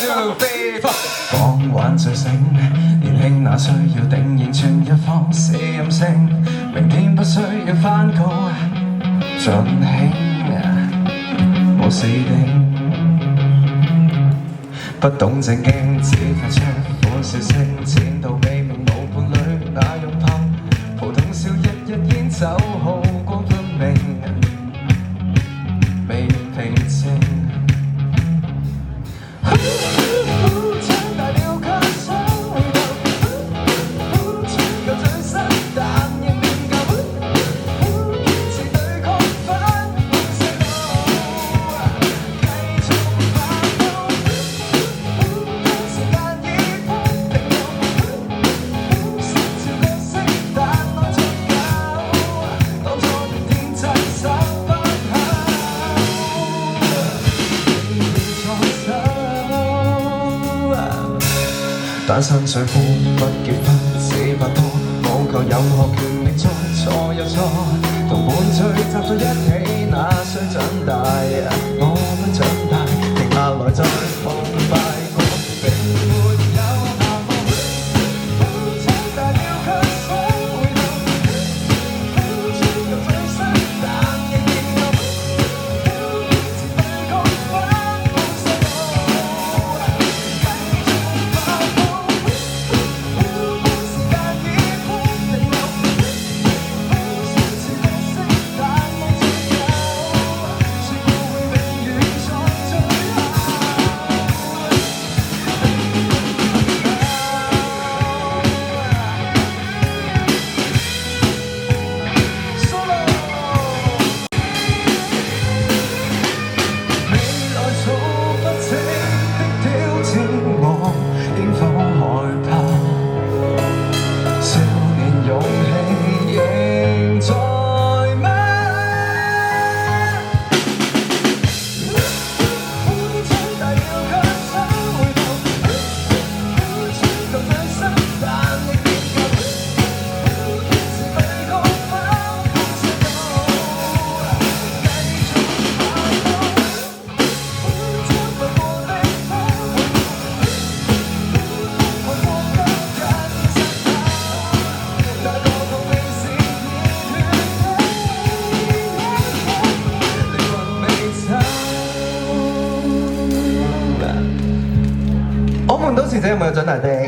two, three, four。講玩最醒，年輕哪需要定言全日放肆任性，明天不需要翻稿，盡興無死定。不懂正經，只發出歡笑聲，淺到未明無伴侶那擁抱，葡萄笑日日煙酒好光分明，未平靜。長大了卻想回頭，全球最新但仍念舊，堅持對抗反叛世道，繼續奮鬥。時間已判定路，新潮角色但愛足夠，當初仍天真想不透，單身最好不結婚，只拍拖，冇求任何權利，再錯又錯，同伴侶集在一起，那需長大，我們長大，停下來再澎湃，我並沒有下課，長大了卻想回頭，全球最新但仍念舊，堅持對抗反叛世道，繼續發瘋。我們都是這樣長大的。